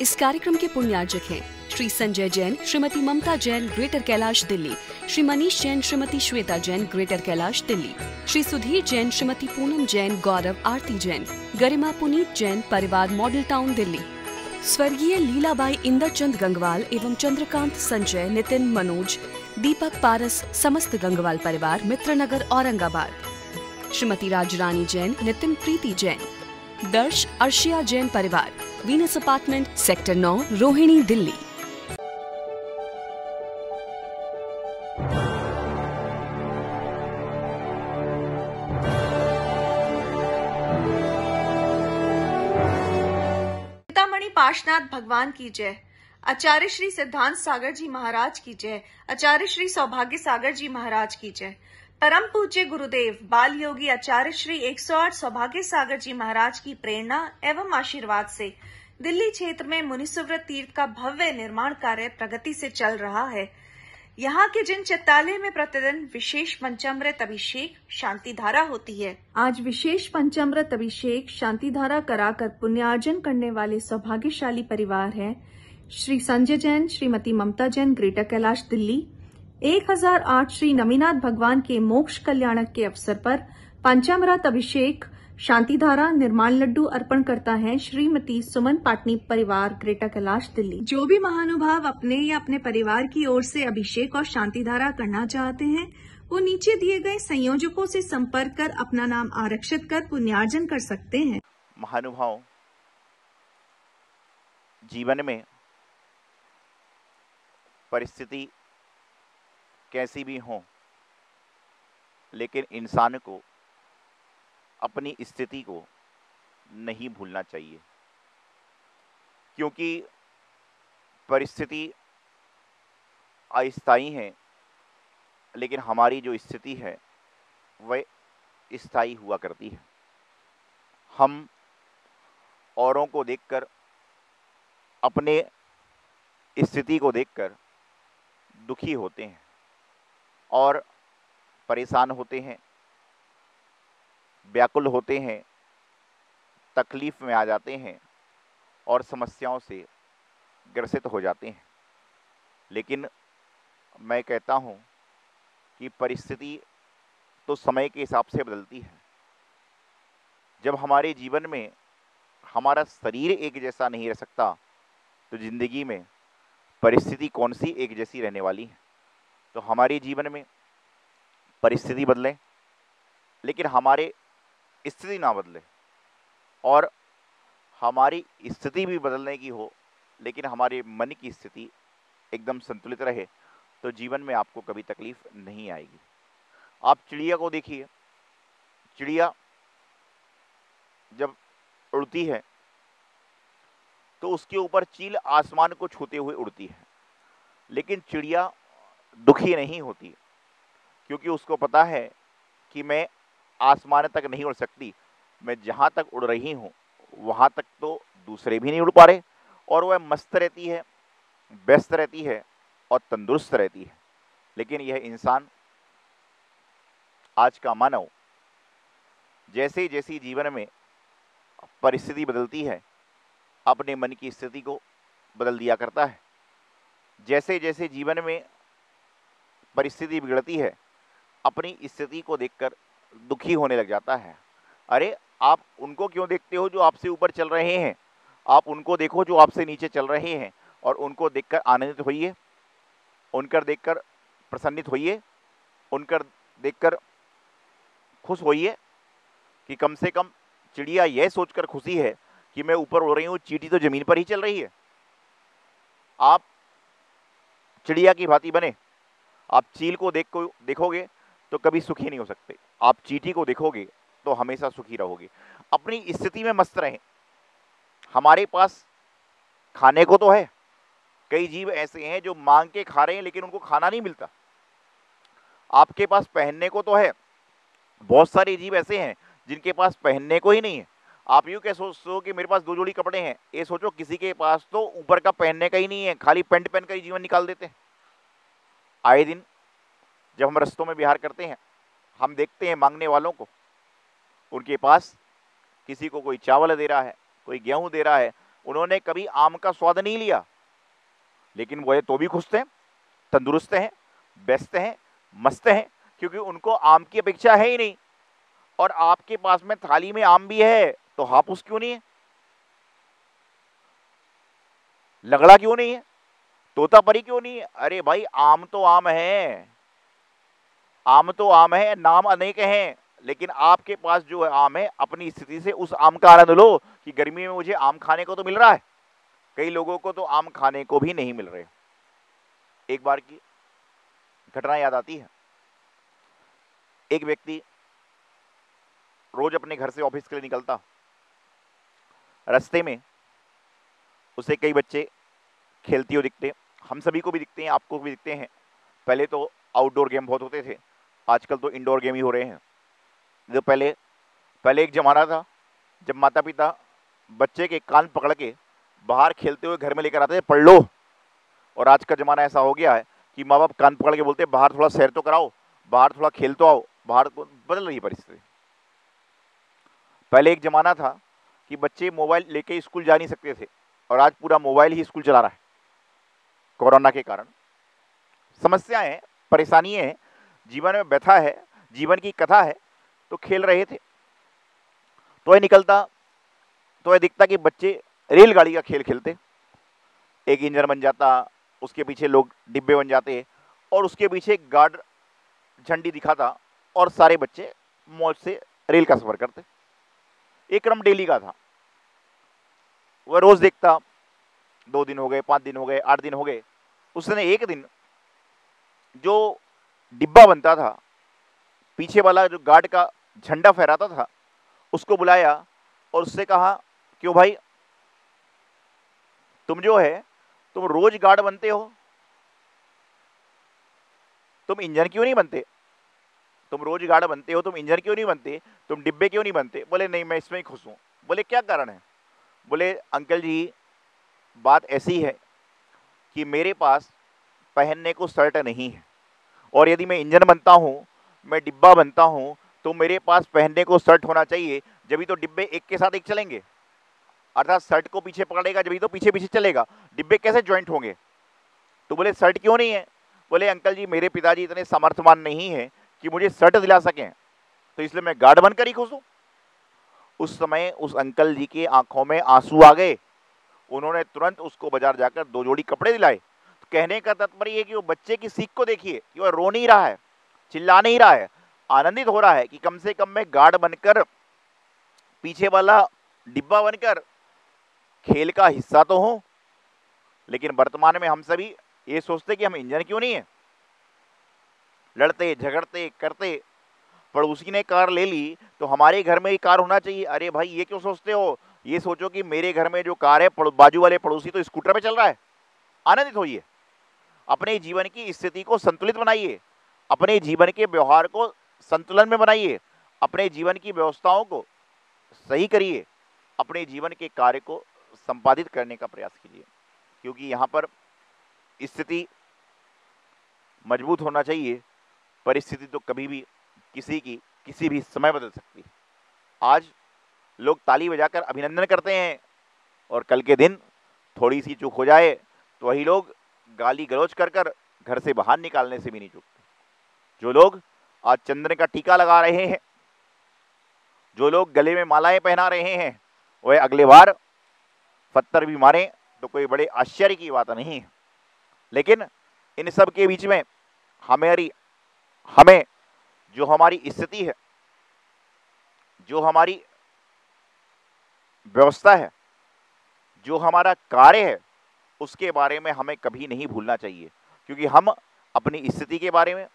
इस कार्यक्रम के पुण्यार्जक हैं श्री संजय जैन, श्रीमती ममता जैन, ग्रेटर कैलाश दिल्ली, श्री मनीष जैन, श्रीमती श्वेता जैन, ग्रेटर कैलाश दिल्ली, श्री सुधीर जैन, श्रीमती पूनम जैन, गौरव आरती जैन, गरिमा पुनीत जैन, परिवार मॉडल टाउन दिल्ली, स्वर्गीय लीलाबाई इंदरचंद गंगवाल एवं चंद्रकांत संजय, नितिन मनोज, दीपक पारस, समस्त गंगवाल परिवार, मित्रनगर औरंगाबाद, श्रीमती राजरानी जैन, नितिन प्रीति जैन, दर्श अर्शिया जैन परिवार, Venus apartment, sector 9, Rohini, Delhi. Chintamani Parshvanath भगवान की जय। आचार्य श्री सिद्धांत सागर जी महाराज की जय। आचार्य श्री सौभाग्य सागर जी महाराज की जय। परम पूज्य गुरुदेव बाल योगी आचार्य श्री 108 सौभाग्य सागर जी महाराज की प्रेरणा एवं आशीर्वाद से दिल्ली क्षेत्र में मुनिसुव्रत तीर्थ का भव्य निर्माण कार्य प्रगति से चल रहा है। यहाँ के जिन चित्तालय में प्रतिदिन विशेष पंचामृत अभिषेक शांति धारा होती है, आज विशेष पंचामृत अभिषेक शांति धारा कराकर पुण्यार्जन करने वाले सौभाग्यशाली परिवार हैं श्री संजय जैन, श्रीमती ममता जैन, ग्रेटर कैलाश दिल्ली। 1008 श्री नमीनाथ भगवान के मोक्ष कल्याणक के अवसर पर पंचामृत अभिषेक शांति धारा निर्माण लड्डू अर्पण करता है श्रीमती सुमन पाटनी परिवार, ग्रेटर कैलाश दिल्ली। जो भी महानुभाव अपने या अपने परिवार की ओर से अभिषेक और शांति धारा करना चाहते हैं, वो नीचे दिए गए संयोजकों से संपर्क कर अपना नाम आरक्षित कर पुण्यार्जन कर सकते हैं। महानुभाव, जीवन में परिस्थिति कैसी भी हो, लेकिन इंसान को अपनी स्थिति को नहीं भूलना चाहिए, क्योंकि परिस्थिति अस्थायी है, लेकिन हमारी जो स्थिति है वह स्थायी हुआ करती है। हम औरों को देखकर, अपने स्थिति को देखकर दुखी होते हैं और परेशान होते हैं, व्याकुल होते हैं, तकलीफ में आ जाते हैं और समस्याओं से ग्रसित हो जाते हैं। लेकिन मैं कहता हूँ कि परिस्थिति तो समय के हिसाब से बदलती है। जब हमारे जीवन में हमारा शरीर एक जैसा नहीं रह सकता, तो जिंदगी में परिस्थिति कौन सी एक जैसी रहने वाली है। तो हमारे जीवन में परिस्थिति बदले, लेकिन हमारे स्थिति ना बदले, और हमारी स्थिति भी बदलने की हो, लेकिन हमारे मन की स्थिति एकदम संतुलित रहे, तो जीवन में आपको कभी तकलीफ नहीं आएगी। आप चिड़िया को देखिए, चिड़िया जब उड़ती है तो उसके ऊपर चील आसमान को छूते हुए उड़ती है, लेकिन चिड़िया दुखी नहीं होती, क्योंकि उसको पता है कि मैं आसमान तक नहीं उड़ सकती, मैं जहाँ तक उड़ रही हूँ वहाँ तक तो दूसरे भी नहीं उड़ पा रहे, और वह मस्त रहती है, व्यस्त रहती है और तंदुरुस्त रहती है। लेकिन यह इंसान, आज का मानव, जैसे जैसे जीवन में परिस्थिति बदलती है, अपने मन की स्थिति को बदल दिया करता है। जैसे जैसे जीवन में परिस्थिति बिगड़ती है, अपनी स्थिति को देखकर दुखी होने लग जाता है। अरे, आप उनको क्यों देखते हो जो आपसे ऊपर चल रहे हैं? आप उनको देखो जो आपसे नीचे चल रहे हैं, और उनको देखकर आनंदित होइए, उनकर देखकर प्रसन्नित होइए, उनकर देखकर खुश होइए कि कम से कम चिड़िया यह सोचकर खुशी है कि मैं ऊपर उड़ रही हूँ, चींटी तो जमीन पर ही चल रही है। आप चिड़िया की भांति बने। आप चील को देखोगे तो कभी सुखी नहीं हो सकते, आप चींटी को देखोगे तो हमेशा सुखी रहोगे। अपनी स्थिति में मस्त रहें। हमारे पास खाने को तो है, कई जीव ऐसे हैं जो मांग के खा रहे हैं लेकिन उनको खाना नहीं मिलता। आपके पास पहनने को तो है, बहुत सारे जीव ऐसे हैं जिनके पास पहनने को ही नहीं है। आप यूँ क्या सोचो कि मेरे पास 2 जोड़ी कपड़े हैं, ये सोचो किसी के पास तो ऊपर का पहनने का ही नहीं है, खाली पैंट पहन कर ही जीवन निकाल देते हैं। आए दिन जब हम रस्तों में विहार करते हैं, हम देखते हैं मांगने वालों को, उनके पास किसी को कोई चावल दे रहा है, कोई गेहूं दे रहा है, उन्होंने कभी आम का स्वाद नहीं लिया, लेकिन वो तो भी खुश थे, तंदुरुस्त हैं, व्यस्त हैं, मस्त हैं, क्योंकि उनको आम की अपेक्षा है ही नहीं। और आपके पास में थाली में आम भी है तो हापुस क्यों नहीं है, लगड़ा क्यों नहीं है, तोतापरी क्यों नहीं है? अरे भाई आम तो आम है, आम तो आम है, नाम अनेक हैं, लेकिन आपके पास जो है आम है, अपनी स्थिति से उस आम का आनंद लो कि गर्मी में मुझे आम खाने को तो मिल रहा है, कई लोगों को तो आम खाने को भी नहीं मिल रहे। एक बार की घटना याद आती है। एक व्यक्ति रोज अपने घर से ऑफिस के लिए निकलता, रास्ते में उसे कई बच्चे खेलते हुए दिखते, हम सभी को भी दिखते हैं, आपको भी दिखते हैं। पहले तो आउटडोर गेम बहुत होते थे, आजकल तो इंडोर गेम ही हो रहे हैं। जो पहले एक जमाना था जब माता पिता बच्चे के कान पकड़ के बाहर खेलते हुए घर में लेकर आते थे, पढ़ लो। और आज का ज़माना ऐसा हो गया है कि माँ बाप कान पकड़ के बोलते बाहर थोड़ा सैर तो कराओ, बाहर थोड़ा खेल तो आओ। बाहर को बदल रही है परिस्थिति। पहले एक ज़माना था कि बच्चे मोबाइल लेके स्कूल जा नहीं सकते थे, और आज पूरा मोबाइल ही स्कूल चला रहा है। कोरोना के कारण समस्याएं हैं, परेशानियाँ हैं, जीवन में व्यथा है, जीवन की कथा है, तो खेल रहे थे। तो ये निकलता तो ये दिखता कि बच्चे रेलगाड़ी का खेल खेलते, एक इंजन बन जाता, उसके पीछे लोग डिब्बे बन जाते, और उसके पीछे गार्ड झंडी दिखाता, और सारे बच्चे मौज से रेल का सफर करते। एक क्रम डेली का था, वह रोज देखता। 2 दिन हो गए, 5 दिन हो गए, 8 दिन हो गए। उसने एक दिन जो डिब्बा बनता था, पीछे वाला जो गार्ड का झंडा फहराता था, उसको बुलाया और उससे कहा, क्यों भाई तुम जो है तुम रोज गार्ड बनते हो, तुम इंजन क्यों नहीं बनते? तुम रोज गार्ड बनते हो, तुम इंजन क्यों नहीं बनते? तुम डिब्बे क्यों नहीं बनते? बोले नहीं, मैं इसमें ही खुश हूँ। बोले क्या कारण है? बोले अंकल जी, बात ऐसी है कि मेरे पास पहनने को शर्ट नहीं है, और यदि मैं इंजन बनता हूँ, मैं डिब्बा बनता हूँ, तो मेरे पास पहनने को शर्ट होना चाहिए, जभी तो डिब्बे एक के साथ एक चलेंगे। अर्थात शर्ट को पीछे पकड़ेगा जभी तो पीछे पीछे चलेगा, डिब्बे कैसे ज्वाइंट होंगे? तो बोले शर्ट क्यों नहीं है? बोले अंकल जी, मेरे पिताजी इतने समर्थवान नहीं है कि मुझे शर्ट दिला सकें, तो इसलिए मैं गार्ड बनकर ही खुश हूँ। उस समय उस अंकल जी की आंखों में आंसू आ गए। उन्होंने तुरंत उसको बाजार जाकर 2 जोड़ी कपड़े दिलाए। तो कहने का तात्पर्य है कि वो बच्चे की सीख को देखिए कि वह रो नहीं रहा है, चिल्ला नहीं रहा है, आनंदित हो रहा है कि कम से कम मैं गार्ड बनकर, पीछे वाला डिब्बा बनकर खेल का हिस्सा तो हूं। लेकिन वर्तमान में हम सभी ये सोचते कि हम इंजन क्यों नहीं है, लड़ते झगड़ते करते। पड़ोसी ने कार ले ली तो हमारे घर में ही कार होना चाहिए। अरे भाई ये क्यों सोचते हो? ये सोचो कि मेरे घर में जो कार है, बाजू वाले पड़ोसी तो स्कूटर पे चल रहा है। आनंदित होइए, अपने जीवन की स्थिति को संतुलित बनाइए, अपने जीवन के व्यवहार को संतुलन में बनाइए, अपने जीवन की व्यवस्थाओं को सही करिए, अपने जीवन के कार्य को संपादित करने का प्रयास कीजिए। क्योंकि यहाँ पर स्थिति मजबूत होना चाहिए, परिस्थिति तो कभी भी किसी की किसी भी समय बदल सकती है। आज लोग ताली बजाकर अभिनंदन करते हैं, और कल के दिन थोड़ी सी चूक हो जाए तो वही लोग गाली गलौज कर कर घर से बाहर निकालने से भी नहीं चूकते। जो लोग आज चंदन का टीका लगा रहे हैं, जो लोग गले में मालाएं पहना रहे हैं, वह अगले बार पत्थर भी मारें तो कोई बड़े आश्चर्य की बात नहीं है। लेकिन इन सब के बीच में हमें जो हमारी स्थिति है, जो हमारी व्यवस्था है, जो हमारा कार्य है, उसके बारे में हमें कभी नहीं भूलना चाहिए। क्योंकि हम अपनी स्थिति के बारे में,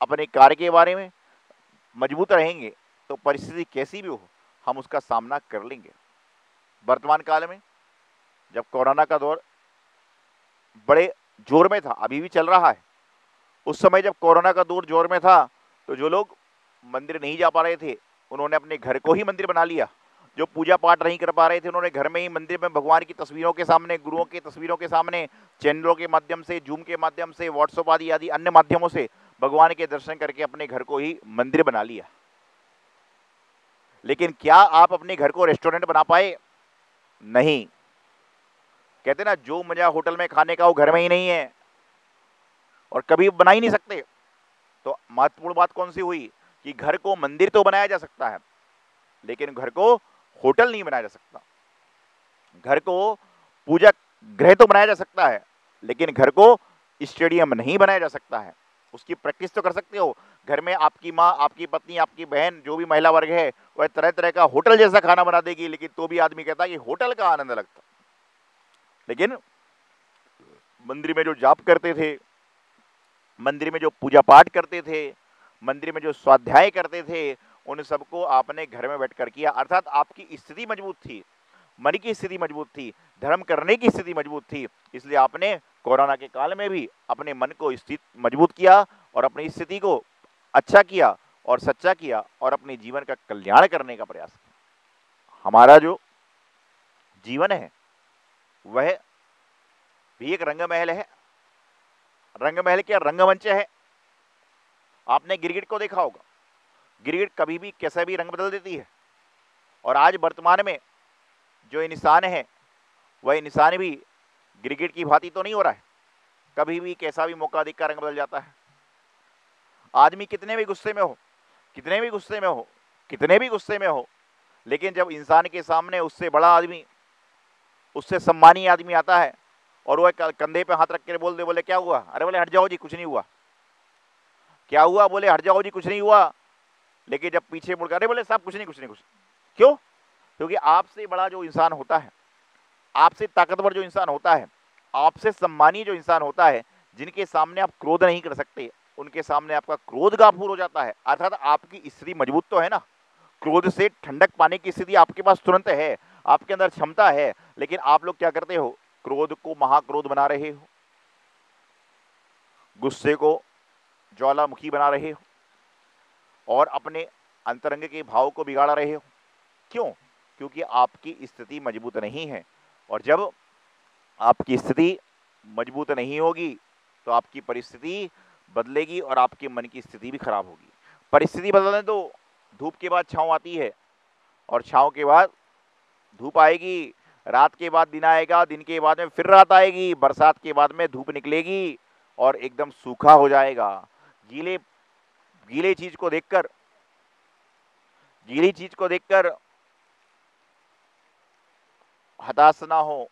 अपने कार्य के बारे में मजबूत रहेंगे तो परिस्थिति कैसी भी हो, हम उसका सामना कर लेंगे। वर्तमान काल में जब कोरोना का दौर बड़े जोर में था, अभी भी चल रहा है, उस समय जब कोरोना का दौर जोर में था तो जो लोग मंदिर नहीं जा पा रहे थे, उन्होंने अपने घर को ही मंदिर बना लिया। जो पूजा पाठ नहीं कर पा रहे थे, उन्होंने घर में ही मंदिर में भगवान की तस्वीरों के सामने, गुरुओं की तस्वीरों के सामने, चैनलों के माध्यम से, जूम के माध्यम से, व्हाट्सएप आदि आदि अन्य माध्यमों से भगवान के दर्शन करके अपने घर को ही मंदिर बना लिया। लेकिन क्या आप अपने घर को रेस्टोरेंट बना पाए? नहीं। कहते ना, जो मजा होटल में खाने का वो घर में ही नहीं है और कभी बना ही नहीं सकते। तो महत्वपूर्ण बात कौन सी हुई कि घर को मंदिर तो बनाया जा सकता है, लेकिन घर को होटल नहीं बनाया जा सकता। घर को पूजा गृह तो बनाया जा सकता है, लेकिन घर को स्टेडियम नहीं बनाया जा सकता है। उसकी प्रैक्टिस तो कर सकते हो। घर में आपकी माँ, आपकी पत्नी, आपकी बहन, जो भी महिला वर्ग है, वह तरह तरह का होटल जैसा खाना बना देगी, लेकिन तो भी आदमी कहता है कि होटल का आनंद लगता। लेकिन मंदिर में जो जाप करते थे, मंदिर में जो पूजा पाठ करते थे, मंदिर में जो स्वाध्याय करते थे, उन सबको आपने घर में बैठकर किया। अर्थात आपकी स्थिति मजबूत थी, मन की स्थिति मजबूत थी, धर्म करने की स्थिति मजबूत थी। इसलिए आपने कोरोना के काल में भी अपने मन को स्थित मजबूत किया और अपनी स्थिति को अच्छा किया और सच्चा किया और अपने जीवन का कल्याण करने का प्रयास किया। हमारा जो जीवन है वह भी एक रंगमहल है। रंगमहल क्या, रंगमंच है। आपने गिरगिट को देखा होगा, गिरगिट कभी भी कैसा भी रंग बदल देती है। और आज वर्तमान में जो इंसान है वह इंसान भी गिरगिट की भांति तो नहीं हो रहा है, कभी भी कैसा भी मौका देखकर रंग बदल जाता है। आदमी कितने भी गुस्से में हो, कितने भी गुस्से में हो, कितने भी गुस्से में हो, लेकिन जब इंसान के सामने उससे बड़ा आदमी, उससे सम्मानीय आदमी आता है और वह कंधे पे हाथ रख कर बोल दे, बोले क्या हुआ, अरे बोले हट जाओ जी कुछ नहीं हुआ, क्या हुआ, बोले हट जाओ जी कुछ नहीं हुआ। लेकिन जब पीछे मुड़कर अरे बोले साहब कुछ नहीं कुछ नहीं कुछ, क्यों? क्योंकि आपसे बड़ा जो इंसान होता है, आपसे ताकतवर जो इंसान होता है, आपसे सम्मानीय जो इंसान होता है, जिनके सामने आप क्रोध नहीं कर सकते, उनके सामने आपका क्रोध गाफूर हो जाता है। अर्थात आपकी स्थिति मजबूत तो है ना, क्रोध से ठंडक पाने की स्थिति आपके पास तुरंत है, आपके अंदर क्षमता है, लेकिन आप लोग क्या करते हो, क्रोध को महाक्रोध बना रहे हो, गुस्से को ज्वालामुखी बना रहे हो और अपने अंतरंग के भाव को बिगाड़ रहे हो। क्यों? क्योंकि आपकी स्थिति मजबूत नहीं है। और जब आपकी स्थिति मजबूत नहीं होगी तो आपकी परिस्थिति बदलेगी और आपके मन की स्थिति भी खराब होगी। परिस्थिति बदलने दो, धूप के बाद छाँव आती है और छाँव के बाद धूप आएगी, रात के बाद दिन आएगा, दिन के बाद में फिर रात आएगी, बरसात के बाद में धूप निकलेगी और एकदम सूखा हो जाएगा। गीले गीले चीज को देखकर, गीली चीज को देखकर हताश ना हो,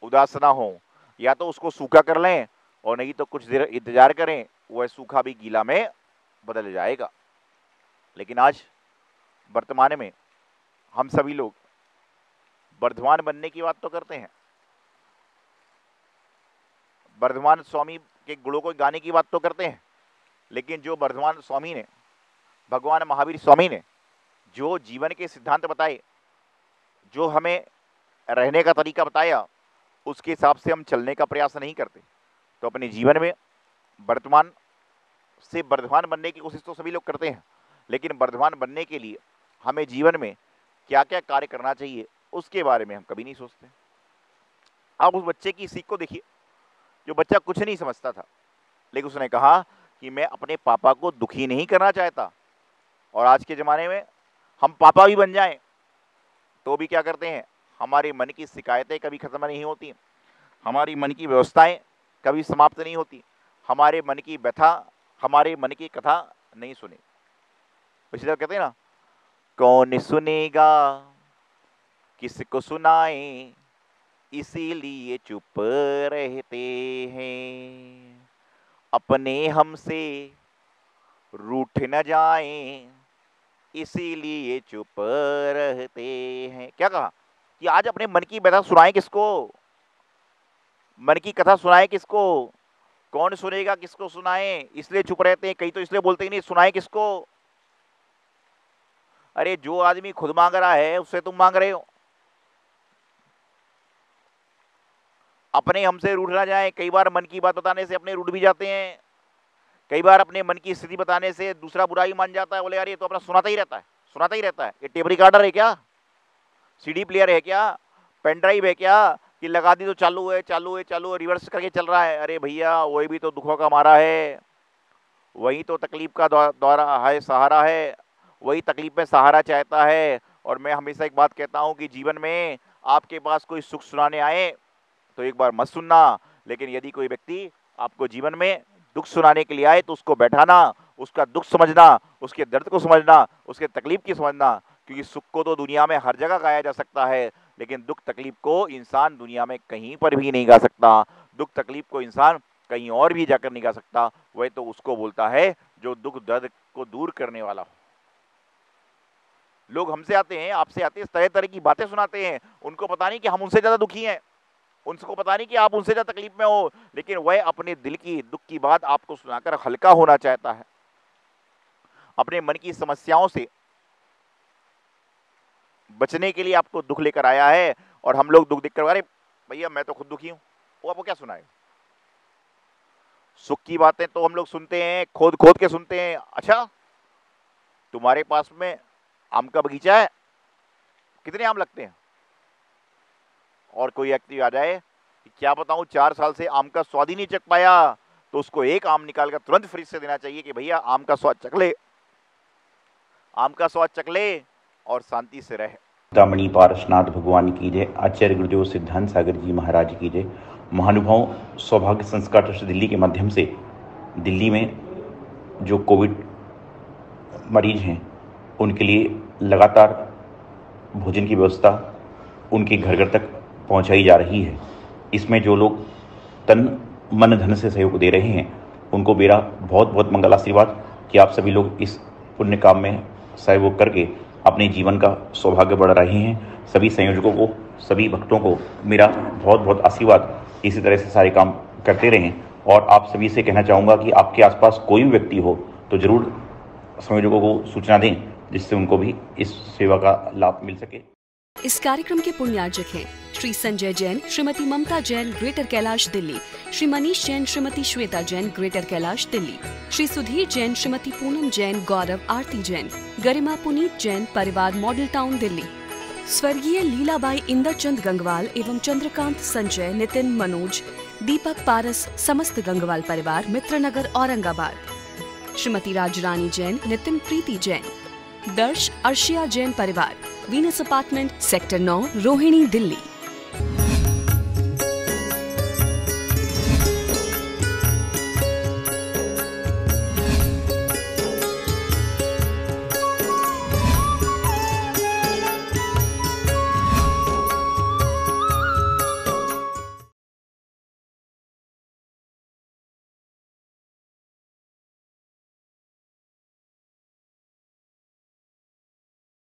उदास ना हो, या तो उसको सूखा कर लें और नहीं तो कुछ देर इंतजार करें, वह सूखा भी गीला में बदल जाएगा। लेकिन आज वर्तमान में हम सभी लोग वर्धमान बनने की बात तो करते हैं, वर्धमान स्वामी के गुणों को गाने की बात तो करते हैं, लेकिन जो वर्धमान स्वामी ने, भगवान महावीर स्वामी ने जो जीवन के सिद्धांत बताए, जो हमें रहने का तरीका बताया, उसके हिसाब से हम चलने का प्रयास नहीं करते, तो अपने जीवन में वर्तमान से वर्धमान बनने की कोशिश तो सभी लोग करते हैं, लेकिन वर्धमान बनने के लिए हमें जीवन में क्या क्या कार्य करना चाहिए उसके बारे में हम कभी नहीं सोचते। आप उस बच्चे की सीख को देखिए, जो बच्चा कुछ नहीं समझता था, लेकिन उसने कहा कि मैं अपने पापा को दुखी नहीं करना चाहता। और आज के ज़माने में हम पापा भी बन जाएं तो भी क्या करते हैं, हमारे मन की शिकायतें कभी ख़त्म नहीं होती, हमारी मन की व्यवस्थाएं कभी समाप्त नहीं होती, हमारे मन की व्यथा, हमारे मन की कथा नहीं सुनी। इसी तरह कहते हैं ना, कौन सुनेगा किसको सुनाए, इसीलिए चुप रहते हैं, अपने हमसे रूठ न जाएं, इसीलिए चुप रहते हैं। क्या कहा कि आज अपने मन की व्यथा सुनाएं किसको, मन की कथा सुनाएं किसको, कौन सुनेगा किसको सुनाएं, इसलिए चुप रहते हैं। कई तो इसलिए बोलते ही नहीं, सुनाएं किसको। अरे जो आदमी खुद मांग रहा है उससे तुम मांग रहे हो। अपने हमसे रूठ ना जाए। कई बार मन की बात बताने से अपने रूठ भी जाते हैं, कई बार अपने मन की स्थिति बताने से दूसरा बुरा ही मान जाता है, बोले यार ये तो अपना सुनाता ही रहता है, सुनाता ही रहता है, ये टेप रिकॉर्डर है क्या, सीडी प्लेयर है क्या, पेन ड्राइव है क्या कि लगा दी तो चालू है चालू है चालू है, रिवर्स करके चल रहा है। अरे भैया वही भी तो दुखों का मारा है, वही तो तकलीफ का दौरा है, सहारा है, वही तकलीफ में सहारा चाहता है। और मैं हमेशा एक बात कहता हूँ कि जीवन में आपके पास कोई सुख सुनाने आए तो एक बार मत सुनना। लेकिन यदि कोई व्यक्ति आपको जीवन में दुख सुनाने के लिए आए तो उसको बैठाना, उसका दुख समझना, उसके दर्द को समझना, उसके तकलीफ की समझना। क्योंकि सुख को तो दुनिया में हर जगह गाया जा सकता है, लेकिन दुख तकलीफ को इंसान दुनिया में कहीं पर भी नहीं गा सकता। दुख तकलीफ को इंसान कहीं और भी जाकर नहीं गा सकता। वह तो उसको बोलता है जो दुख दर्द को दूर करने वाला हो। लोग हमसे आते हैं, आपसे आते हैं, इस तरह तरह की बातें सुनाते हैं। उनको पता नहीं कि हम उनसे ज्यादा दुखी हैं, उनको पता नहीं कि आप उनसे ज्यादा तकलीफ में हो, लेकिन वह अपने दिल की दुख की बात आपको सुनाकर हल्का होना चाहता है। अपने मन की समस्याओं से बचने के लिए आपको दुख लेकर आया है। और हम लोग दुख देखकर, अरे भैया मैं तो खुद दुखी हूं, वो आपको क्या सुनाए। सुख की बातें तो हम लोग सुनते हैं, खोद खोद के सुनते हैं। अच्छा, तुम्हारे पास में आम का बगीचा है, कितने आम लगते हैं? और कोई व्यक्ति आ जाए कि क्या बताऊं 4 साल से आम का स्वाद ही नहीं चख पाया, तो उसको एक आम निकाल कर तुरंत फ्रिज से देना चाहिए कि भैया आम का स्वाद चख ले, आम का स्वाद चख ले और शांति से रहे। चिंतामणि पारसनाथ भगवान की जय। आचार्य गुरुदेव सिद्धांत सागर जी महाराज की जय। महानुभाव सौभाग्य संस्कार ट्रस्ट दिल्ली के माध्यम से दिल्ली में जो कोविड मरीज हैं उनके लिए लगातार भोजन की व्यवस्था उनके घर घर तक पहुंचाई जा रही है। इसमें जो लोग तन मन धन से सहयोग दे रहे हैं उनको मेरा बहुत बहुत मंगल आशीर्वाद कि आप सभी लोग इस पुण्य काम में सहयोग करके अपने जीवन का सौभाग्य बढ़ा रहे हैं। सभी संयोजकों को, सभी भक्तों को मेरा बहुत बहुत आशीर्वाद। इसी तरह से सारे काम करते रहें। और आप सभी से कहना चाहूँगा कि आपके आसपास कोई भी व्यक्ति हो तो जरूर संयोजकों को सूचना दें, जिससे उनको भी इस सेवा का लाभ मिल सके। इस कार्यक्रम के पुण्यार्जक हैं श्री संजय जैन, श्रीमती ममता जैन, ग्रेटर कैलाश दिल्ली, श्री मनीष जैन, श्रीमती श्वेता जैन, ग्रेटर कैलाश दिल्ली, श्री सुधीर जैन, श्रीमती पूनम जैन, गौरव आरती जैन, गरिमा पुनीत जैन, परिवार मॉडल टाउन दिल्ली, स्वर्गीय लीलाबाई इंदरचंद गंगवाल एवं चंद्रकांत संजय, नितिन मनोज, दीपक पारस, समस्त गंगवाल परिवार, मित्रनगर औरंगाबाद, श्रीमती राजरानी जैन, नितिन प्रीति जैन, दर्श अर्शिया जैन परिवार, Venus apartment, sector 9, Rohini Delhi.